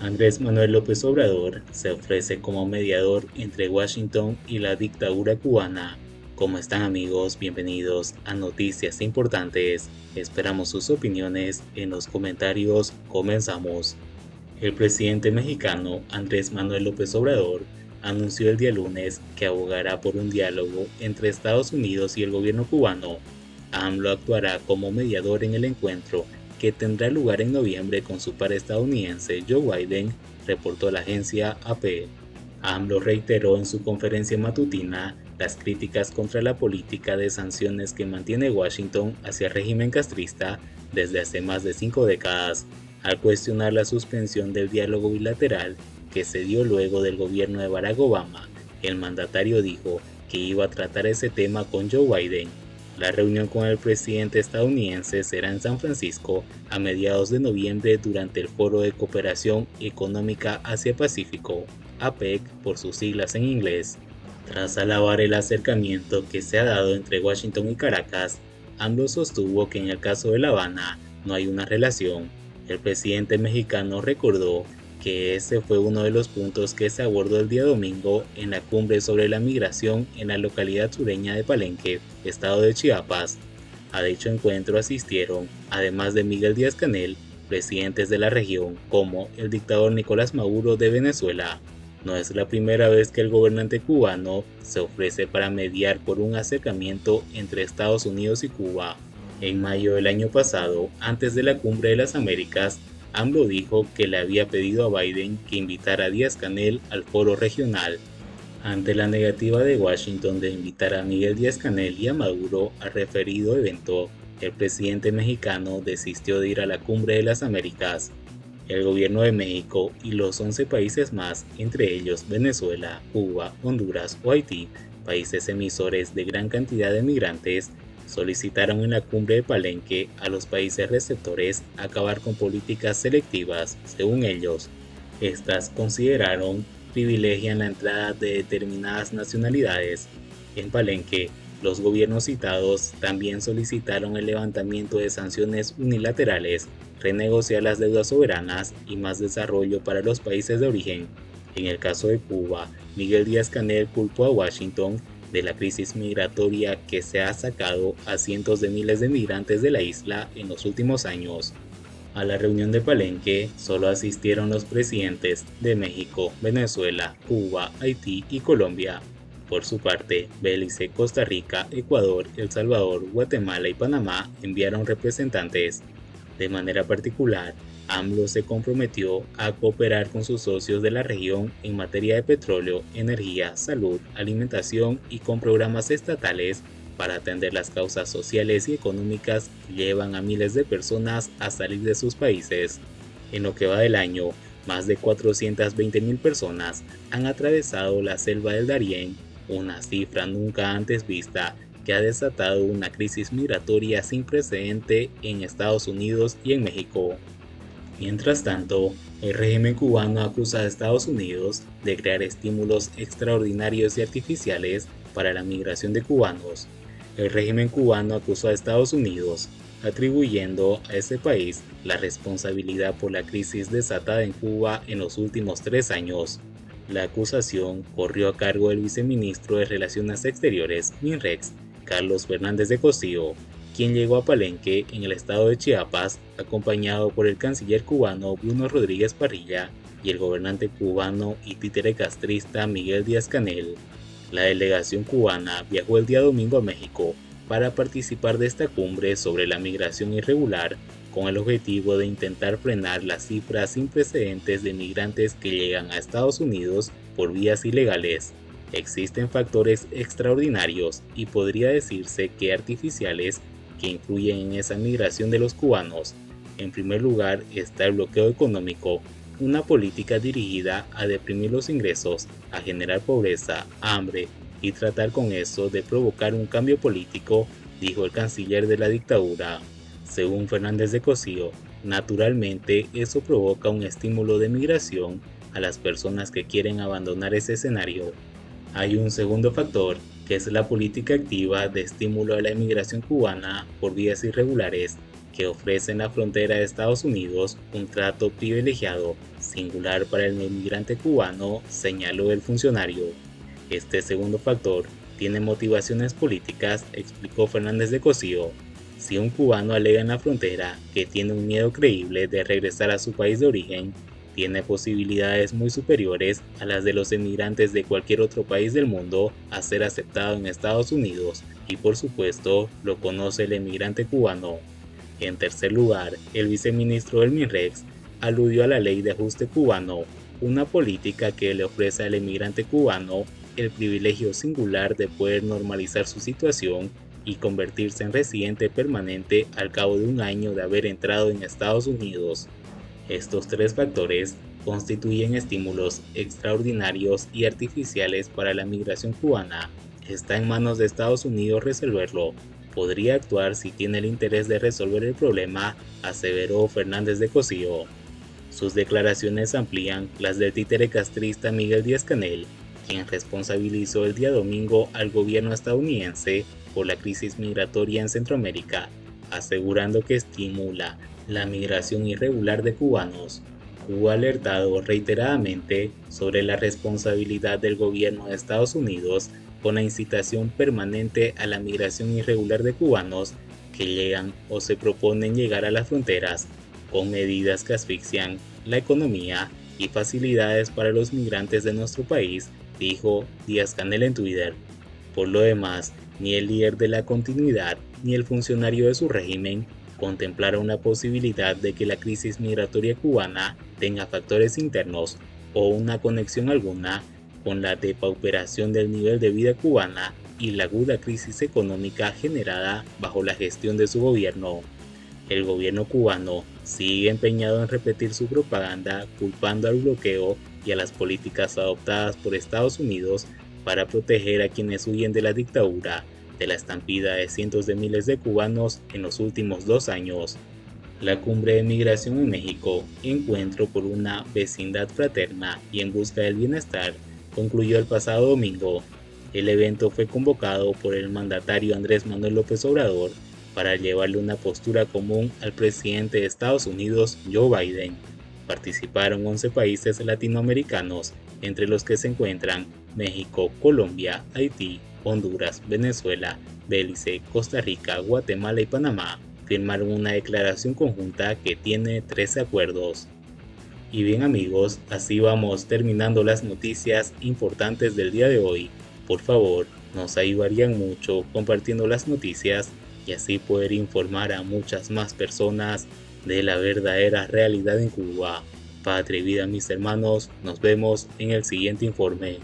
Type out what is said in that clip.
Andrés Manuel López Obrador se ofrece como mediador entre Washington y la dictadura cubana. ¿Cómo están, amigos? Bienvenidos a Noticias Importantes. Esperamos sus opiniones en los comentarios. Comenzamos. El presidente mexicano Andrés Manuel López Obrador anunció el día lunes que abogará por un diálogo entre Estados Unidos y el gobierno cubano. AMLO actuará como mediador en el encuentro que tendrá lugar en noviembre con su par estadounidense Joe Biden, reportó la agencia AP. AMLO reiteró en su conferencia matutina las críticas contra la política de sanciones que mantiene Washington hacia el régimen castrista desde hace más de 5 décadas, al cuestionar la suspensión del diálogo bilateral que se dio luego del gobierno de Barack Obama. El mandatario dijo que iba a tratar ese tema con Joe Biden. La reunión con el presidente estadounidense será en San Francisco a mediados de noviembre durante el Foro de Cooperación Económica Asia-Pacífico, APEC por sus siglas en inglés. Tras alabar el acercamiento que se ha dado entre Washington y Caracas, AMLO sostuvo que en el caso de La Habana no hay una relación. El presidente mexicano recordó que ese fue uno de los puntos que se abordó el día domingo en la cumbre sobre la migración en la localidad sureña de Palenque, estado de Chiapas. A dicho encuentro asistieron, además de Miguel Díaz-Canel, presidentes de la región, como el dictador Nicolás Maduro de Venezuela. No es la primera vez que el gobernante cubano se ofrece para mediar por un acercamiento entre Estados Unidos y Cuba. En mayo del año pasado, antes de la Cumbre de las Américas, AMLO dijo que le había pedido a Biden que invitara a Díaz-Canel al foro regional. Ante la negativa de Washington de invitar a Miguel Díaz-Canel y a Maduro al referido evento, el presidente mexicano desistió de ir a la Cumbre de las Américas. El gobierno de México y los 11 países más, entre ellos Venezuela, Cuba, Honduras o Haití, países emisores de gran cantidad de migrantes, solicitaron en la cumbre de Palenque a los países receptores acabar con políticas selectivas, según ellos. Estas consideraron privilegian la entrada de determinadas nacionalidades. En Palenque, los gobiernos citados también solicitaron el levantamiento de sanciones unilaterales, renegociar las deudas soberanas y más desarrollo para los países de origen. En el caso de Cuba, Miguel Díaz-Canel culpó a Washington de la crisis migratoria que se ha sacado a cientos de miles de migrantes de la isla en los últimos años. A la reunión de Palenque solo asistieron los presidentes de México, Venezuela, Cuba, Haití y Colombia. Por su parte, Belice, Costa Rica, Ecuador, El Salvador, Guatemala y Panamá enviaron representantes. De manera particular, AMLO se comprometió a cooperar con sus socios de la región en materia de petróleo, energía, salud, alimentación y con programas estatales para atender las causas sociales y económicas que llevan a miles de personas a salir de sus países. En lo que va del año, más de 420.000 personas han atravesado la selva del Darién, una cifra nunca antes vista que ha desatado una crisis migratoria sin precedente en Estados Unidos y en México. Mientras tanto, el régimen cubano acusa a Estados Unidos de crear estímulos extraordinarios y artificiales para la migración de cubanos. El régimen cubano acusó a Estados Unidos, atribuyendo a ese país la responsabilidad por la crisis desatada en Cuba en los últimos 3 años. La acusación corrió a cargo del viceministro de Relaciones Exteriores, MINREX, Carlos Fernández de Cosío, quien llegó a Palenque en el estado de Chiapas, acompañado por el canciller cubano Bruno Rodríguez Parrilla y el gobernante cubano y títere castrista Miguel Díaz-Canel. La delegación cubana viajó el día domingo a México para participar de esta cumbre sobre la migración irregular, con el objetivo de intentar frenar las cifras sin precedentes de migrantes que llegan a Estados Unidos por vías ilegales. Existen factores extraordinarios y podría decirse que artificiales que influyen en esa migración de los cubanos. En primer lugar está el bloqueo económico, una política dirigida a deprimir los ingresos, a generar pobreza, hambre y tratar con eso de provocar un cambio político, dijo el canciller de la dictadura. Según Fernández de Cosío, naturalmente eso provoca un estímulo de migración a las personas que quieren abandonar ese escenario. Hay un segundo factor, que es la política activa de estímulo a la inmigración cubana por vías irregulares. que ofrece en la frontera de Estados Unidos un trato privilegiado, singular para el inmigrante cubano, señaló el funcionario. Este segundo factor tiene motivaciones políticas, explicó Fernández de Cosío. Si un cubano alega en la frontera que tiene un miedo creíble de regresar a su país de origen, tiene posibilidades muy superiores a las de los emigrantes de cualquier otro país del mundo a ser aceptado en Estados Unidos, y por supuesto lo conoce el emigrante cubano. En tercer lugar, el viceministro del MINREX aludió a la ley de ajuste cubano, una política que le ofrece al emigrante cubano el privilegio singular de poder normalizar su situación y convertirse en residente permanente al cabo de un año de haber entrado en Estados Unidos. Estos tres factores constituyen estímulos extraordinarios y artificiales para la migración cubana. Está en manos de Estados Unidos resolverlo. Podría actuar si tiene el interés de resolver el problema, aseveró Fernández de Cosío. Sus declaraciones amplían las del títere castrista Miguel Díaz-Canel, quien responsabilizó el día domingo al gobierno estadounidense por la crisis migratoria en Centroamérica, asegurando que estimula la migración irregular de cubanos. Cuba ha alertado reiteradamente sobre la responsabilidad del gobierno de Estados Unidos con la incitación permanente a la migración irregular de cubanos que llegan o se proponen llegar a las fronteras, con medidas que asfixian la economía y facilidades para los migrantes de nuestro país, dijo Díaz-Canel en Twitter. Por lo demás, ni el líder de la continuidad ni el funcionario de su régimen contemplaron la posibilidad de que la crisis migratoria cubana tenga factores internos o una conexión alguna con la depauperación del nivel de vida cubana y la aguda crisis económica generada bajo la gestión de su gobierno. El gobierno cubano sigue empeñado en repetir su propaganda culpando al bloqueo y a las políticas adoptadas por Estados Unidos para proteger a quienes huyen de la dictadura, de la estampida de cientos de miles de cubanos en los últimos 2 años. La cumbre de migración en México, encuentro por una vecindad fraterna y en busca del bienestar, concluyó el pasado domingo. El evento fue convocado por el mandatario Andrés Manuel López Obrador para llevarle una postura común al presidente de Estados Unidos, Joe Biden. Participaron 11 países latinoamericanos, entre los que se encuentran México, Colombia, Haití, Honduras, Venezuela, Belice, Costa Rica, Guatemala y Panamá. Firmaron una declaración conjunta que tiene 13 acuerdos. Y bien amigos, así vamos terminando las noticias importantes del día de hoy. Por favor, nos ayudarían mucho compartiendo las noticias y así poder informar a muchas más personas de la verdadera realidad en Cuba. Patria y vida mis hermanos, nos vemos en el siguiente informe.